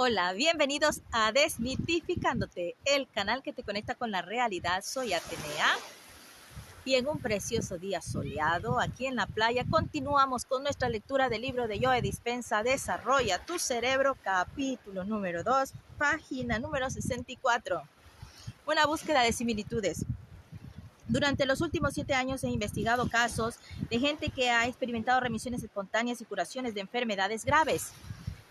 Hola, bienvenidos a Desmitificándote, el canal que te conecta con la realidad. Soy Atenea y en un precioso día soleado aquí en la playa continuamos con nuestra lectura del libro de Joe Dispenza, Desarrolla tu cerebro, capítulo número 2, página número 64. Una búsqueda de similitudes. Durante los últimos 7 años he investigado casos de gente que ha experimentado remisiones espontáneas y curaciones de enfermedades graves.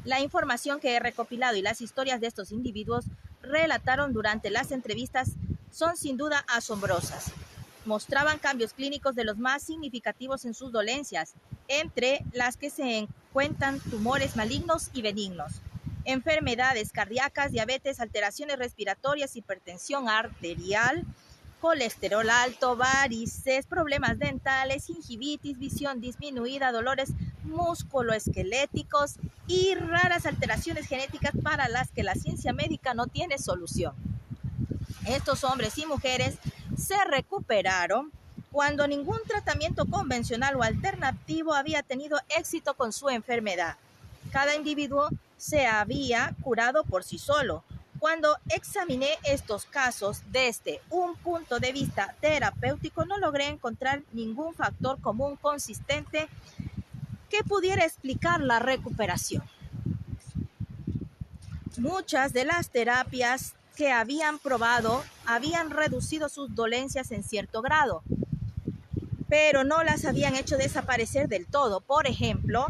La información que he recopilado y las historias de estos individuos relataron durante las entrevistas son sin duda asombrosas. Mostraban cambios clínicos de los más significativos en sus dolencias, entre las que se encuentran tumores malignos y benignos, enfermedades cardíacas, diabetes, alteraciones respiratorias, hipertensión arterial, colesterol alto, varices, problemas dentales, gingivitis, visión disminuida, dolores musculoesqueléticos y raras alteraciones genéticas para las que la ciencia médica no tiene solución. Estos hombres y mujeres se recuperaron cuando ningún tratamiento convencional o alternativo había tenido éxito con su enfermedad. Cada individuo se había curado por sí solo. Cuando examiné estos casos desde un punto de vista terapéutico, no logré encontrar ningún factor común consistente que pudiera explicar la recuperación. Muchas de las terapias que habían probado habían reducido sus dolencias en cierto grado, pero no las habían hecho desaparecer del todo. Por ejemplo,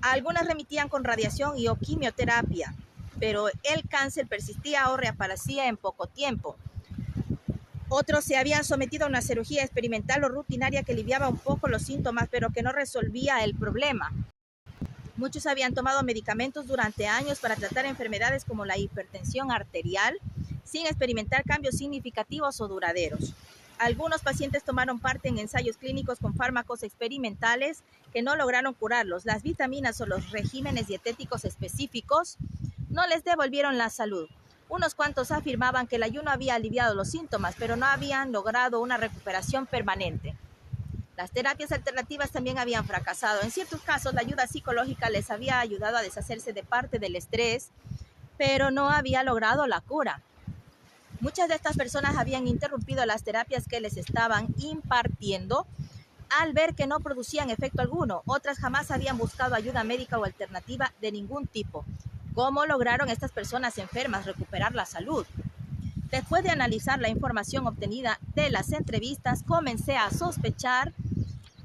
algunas remitían con radiación y o quimioterapia, pero el cáncer persistía o reaparecía en poco tiempo. Otros se habían sometido a una cirugía experimental o rutinaria que aliviaba un poco los síntomas, pero que no resolvía el problema. Muchos habían tomado medicamentos durante años para tratar enfermedades como la hipertensión arterial, sin experimentar cambios significativos o duraderos. Algunos pacientes tomaron parte en ensayos clínicos con fármacos experimentales que no lograron curarlos. Las vitaminas o los regímenes dietéticos específicos no les devolvieron la salud. Unos cuantos afirmaban que el ayuno había aliviado los síntomas, pero no habían logrado una recuperación permanente. Las terapias alternativas también habían fracasado. En ciertos casos, la ayuda psicológica les había ayudado a deshacerse de parte del estrés, pero no había logrado la cura. Muchas de estas personas habían interrumpido las terapias que les estaban impartiendo al ver que no producían efecto alguno. Otras jamás habían buscado ayuda médica o alternativa de ningún tipo. ¿Cómo lograron estas personas enfermas recuperar la salud? Después de analizar la información obtenida de las entrevistas, comencé a sospechar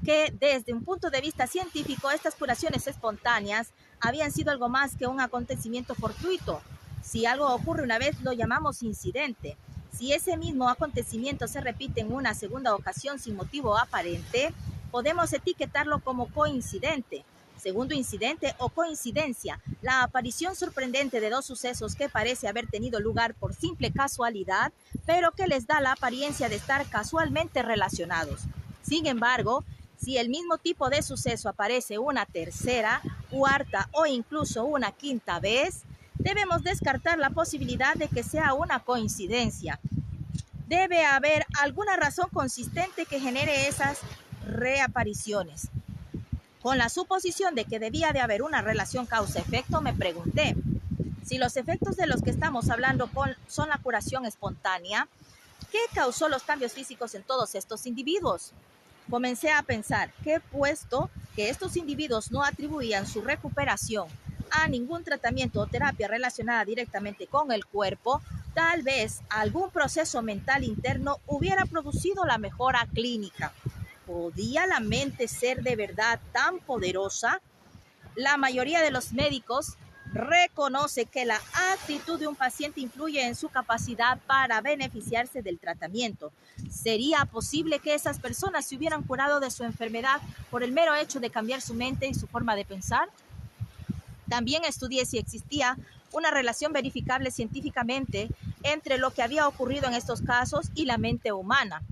que desde un punto de vista científico, estas curaciones espontáneas habían sido algo más que un acontecimiento fortuito. Si algo ocurre una vez, lo llamamos incidente. Si ese mismo acontecimiento se repite en una segunda ocasión sin motivo aparente, podemos etiquetarlo como coincidente. Segundo incidente o coincidencia, la aparición sorprendente de dos sucesos que parece haber tenido lugar por simple casualidad, pero que les da la apariencia de estar casualmente relacionados. Sin embargo, si el mismo tipo de suceso aparece una tercera, cuarta o incluso una quinta vez, debemos descartar la posibilidad de que sea una coincidencia. Debe haber alguna razón consistente que genere esas reapariciones. Con la suposición de que debía de haber una relación causa-efecto, me pregunté, si los efectos de los que estamos hablando son la curación espontánea, ¿qué causó los cambios físicos en todos estos individuos? Comencé a pensar que, puesto que estos individuos no atribuían su recuperación a ningún tratamiento o terapia relacionada directamente con el cuerpo, tal vez algún proceso mental interno hubiera producido la mejora clínica. ¿Podía la mente ser de verdad tan poderosa? La mayoría de los médicos reconoce que la actitud de un paciente influye en su capacidad para beneficiarse del tratamiento. ¿Sería posible que esas personas se hubieran curado de su enfermedad por el mero hecho de cambiar su mente y su forma de pensar? También estudié si existía una relación verificable científicamente entre lo que había ocurrido en estos casos y la mente humana.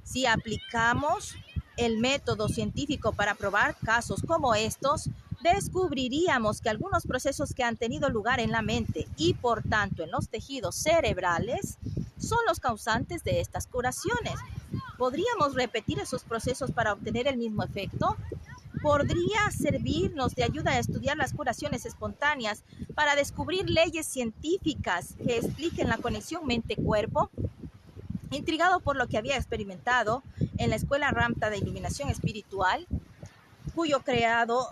Si aplicamos el método científico para probar casos como estos, descubriríamos que algunos procesos que han tenido lugar en la mente y por tanto en los tejidos cerebrales son los causantes de estas curaciones. ¿Podríamos repetir esos procesos para obtener el mismo efecto? podría servirnos de ayuda a estudiar las curaciones espontáneas para descubrir leyes científicas que expliquen la conexión mente-cuerpo. Intrigado por lo que había experimentado en la Escuela Ramtha de Iluminación Espiritual, cuyo credo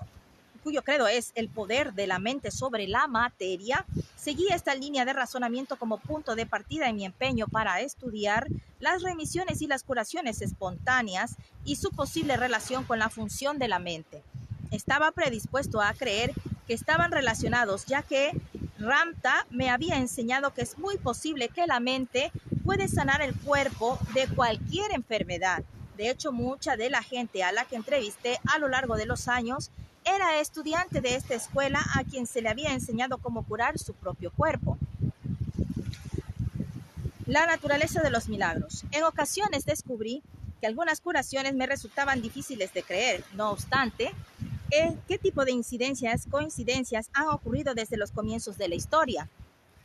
es el poder de la mente sobre la materia, seguí esta línea de razonamiento como punto de partida en mi empeño para estudiar las remisiones y las curaciones espontáneas y su posible relación con la función de la mente. Estaba predispuesto a creer que estaban relacionados, ya que Ramtha me había enseñado que es muy posible que la mente puede sanar el cuerpo de cualquier enfermedad. De hecho, mucha de la gente a la que entrevisté a lo largo de los años era estudiante de esta escuela a quien se le había enseñado cómo curar su propio cuerpo. La naturaleza de los milagros. En ocasiones descubrí que algunas curaciones me resultaban difíciles de creer. No obstante, ¿qué tipo de coincidencias han ocurrido desde los comienzos de la historia?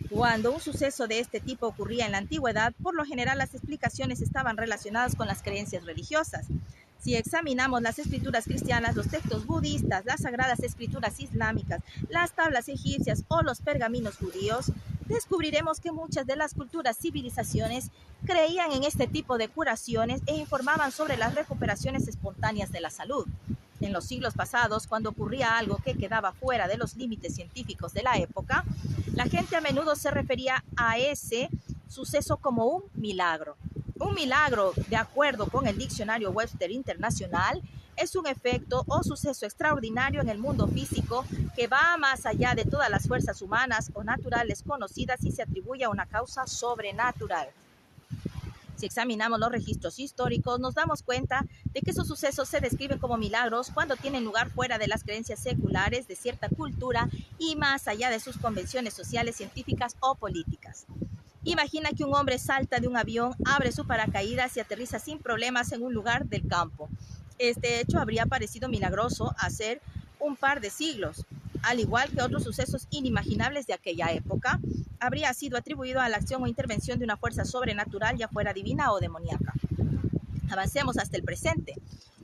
Cuando un suceso de este tipo ocurría en la antigüedad, por lo general las explicaciones estaban relacionadas con las creencias religiosas. Si examinamos las escrituras cristianas, los textos budistas, las sagradas escrituras islámicas, las tablas egipcias o los pergaminos judíos, descubriremos que muchas de las culturas civilizaciones creían en este tipo de curaciones e informaban sobre las recuperaciones espontáneas de la salud. En los siglos pasados, cuando ocurría algo que quedaba fuera de los límites científicos de la época, la gente a menudo se refería a ese suceso como un milagro. Un milagro, de acuerdo con el diccionario Webster Internacional, es un efecto o suceso extraordinario en el mundo físico que va más allá de todas las fuerzas humanas o naturales conocidas y se atribuye a una causa sobrenatural. Si examinamos los registros históricos, nos damos cuenta de que esos sucesos se describen como milagros cuando tienen lugar fuera de las creencias seculares de cierta cultura y más allá de sus convenciones sociales, científicas o políticas. Imagina que un hombre salta de un avión, abre su paracaídas y aterriza sin problemas en un lugar del campo. Este hecho habría parecido milagroso hace un par de siglos. Al igual que otros sucesos inimaginables de aquella época, habría sido atribuido a la acción o intervención de una fuerza sobrenatural, ya fuera divina o demoníaca. Avancemos hasta el presente.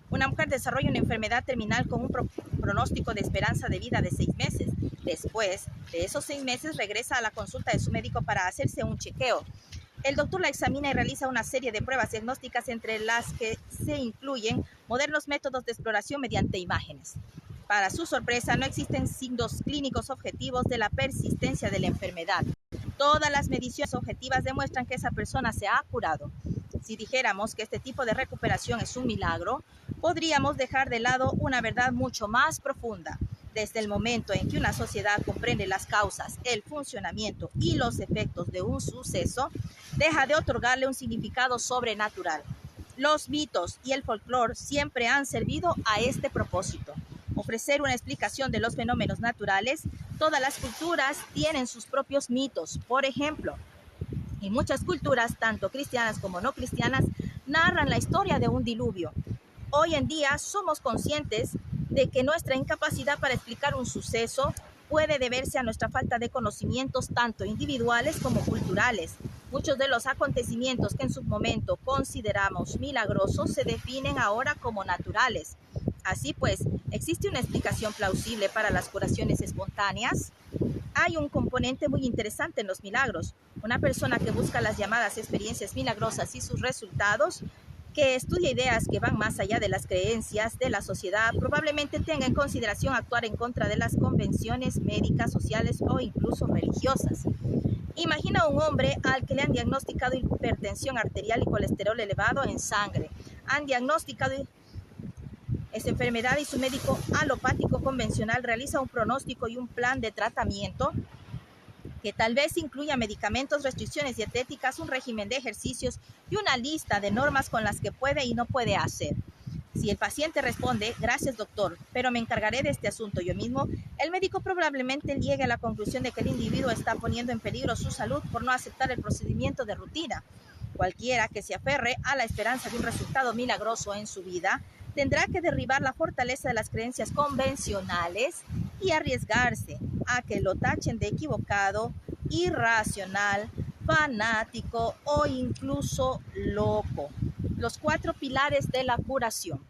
Una mujer desarrolla una enfermedad terminal con un pronóstico de esperanza de vida de 6 meses. Después de esos 6 meses regresa a la consulta de su médico para hacerse un chequeo. El doctor la examina y realiza una serie de pruebas diagnósticas, entre las que se incluyen modernos métodos de exploración mediante imágenes. Para su sorpresa, no existen signos clínicos objetivos de la persistencia de la enfermedad. Todas las mediciones objetivas demuestran que esa persona se ha curado. Si dijéramos que este tipo de recuperación es un milagro, podríamos dejar de lado una verdad mucho más profunda. Desde el momento en que una sociedad comprende las causas, el funcionamiento y los efectos de un suceso, deja de otorgarle un significado sobrenatural. Los mitos y el folclore siempre han servido a este propósito: ofrecer una explicación de los fenómenos naturales. Todas las culturas tienen sus propios mitos. Por ejemplo, en muchas culturas, tanto cristianas como no cristianas, narran la historia de un diluvio. Hoy en día somos conscientes de que nuestra incapacidad para explicar un suceso puede deberse a nuestra falta de conocimientos tanto individuales como culturales. Muchos de los acontecimientos que en su momento consideramos milagrosos se definen ahora como naturales. Así pues, ¿existe una explicación plausible para las curaciones espontáneas? Hay un componente muy interesante en los milagros. Una persona que busca las llamadas experiencias milagrosas y sus resultados, que estudia ideas que van más allá de las creencias de la sociedad, probablemente tenga en consideración actuar en contra de las convenciones médicas, sociales o incluso religiosas. Imagina a un hombre al que le han diagnosticado hipertensión arterial y colesterol elevado en sangre. Han diagnosticado esta enfermedad y su médico alopático convencional realiza un pronóstico y un plan de tratamiento que tal vez incluya medicamentos, restricciones dietéticas, un régimen de ejercicios y una lista de normas con las que puede y no puede hacer. Si el paciente responde: gracias doctor, pero me encargaré de este asunto yo mismo, el médico probablemente llegue a la conclusión de que el individuo está poniendo en peligro su salud por no aceptar el procedimiento de rutina. Cualquiera que se aferre a la esperanza de un resultado milagroso en su vida tendrá que derribar la fortaleza de las creencias convencionales y arriesgarse a que lo tachen de equivocado, irracional, fanático o incluso loco. Los 4 pilares de la curación.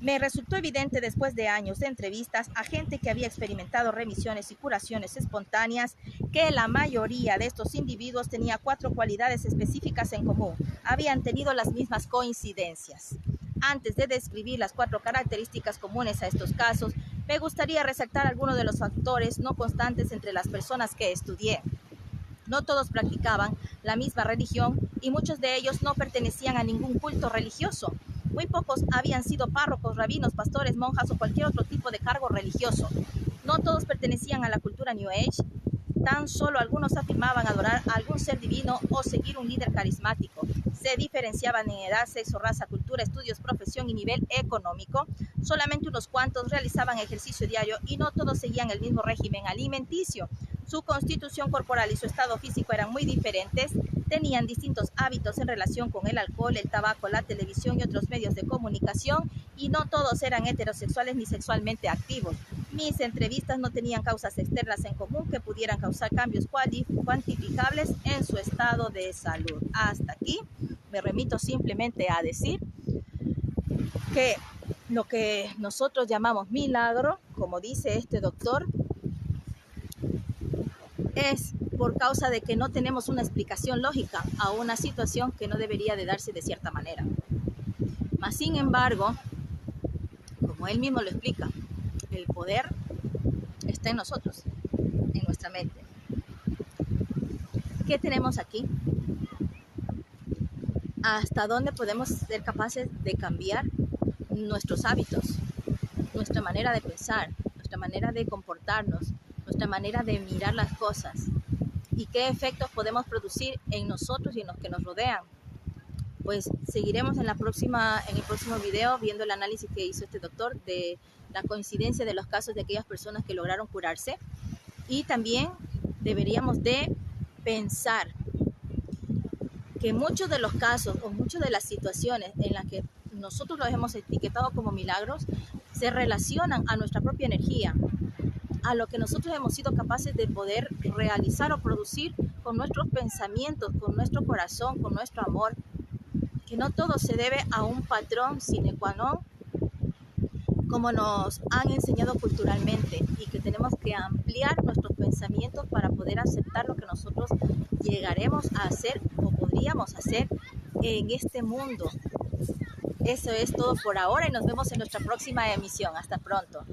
Me resultó evidente después de años de entrevistas a gente que había experimentado remisiones y curaciones espontáneas que la mayoría de estos individuos tenía 4 cualidades específicas en común. Habían tenido las mismas coincidencias. Antes de describir las 4 características comunes a estos casos, me gustaría resaltar algunos de los factores no constantes entre las personas que estudié. No todos practicaban la misma religión y muchos de ellos no pertenecían a ningún culto religioso. Muy pocos habían sido párrocos, rabinos, pastores, monjas o cualquier otro tipo de cargo religioso. No todos pertenecían a la cultura New Age. Tan solo algunos afirmaban adorar a algún ser divino o seguir un líder carismático. Se diferenciaban en edad, sexo, raza, cultura, estudios, profesión y nivel económico. Solamente unos cuantos realizaban ejercicio diario y no todos seguían el mismo régimen alimenticio. Su constitución corporal y su estado físico eran muy diferentes. Tenían distintos hábitos en relación con el alcohol, el tabaco, la televisión y otros medios de comunicación, y no todos eran heterosexuales ni sexualmente activos. Mis entrevistas no tenían causas externas en común que pudieran causar cambios cuantificables en su estado de salud. Hasta aquí me remito simplemente a decir que lo que nosotros llamamos milagro, como dice este doctor, es por causa de que no tenemos una explicación lógica a una situación que no debería de darse de cierta manera. Mas, sin embargo, como él mismo lo explica, el poder está en nosotros, en nuestra mente. ¿Qué tenemos aquí? ¿Hasta dónde podemos ser capaces de cambiar nuestros hábitos, nuestra manera de pensar, nuestra manera de comportarnos, nuestra manera de mirar las cosas? ¿Y qué efectos podemos producir en nosotros y en los que nos rodean? Pues seguiremos en el próximo video viendo el análisis que hizo este doctor de la coincidencia de los casos de aquellas personas que lograron curarse. Y también deberíamos de pensar que muchos de los casos o muchas de las situaciones en las que nosotros los hemos etiquetado como milagros se relacionan a nuestra propia energía, a lo que nosotros hemos sido capaces de poder realizar o producir con nuestros pensamientos, con nuestro corazón, con nuestro amor, que no todo se debe a un patrón sine qua non, como nos han enseñado culturalmente, y que tenemos que ampliar nuestros pensamientos para poder aceptar lo que nosotros llegaremos a hacer o podríamos hacer en este mundo. Eso es todo por ahora y nos vemos en nuestra próxima emisión. Hasta pronto.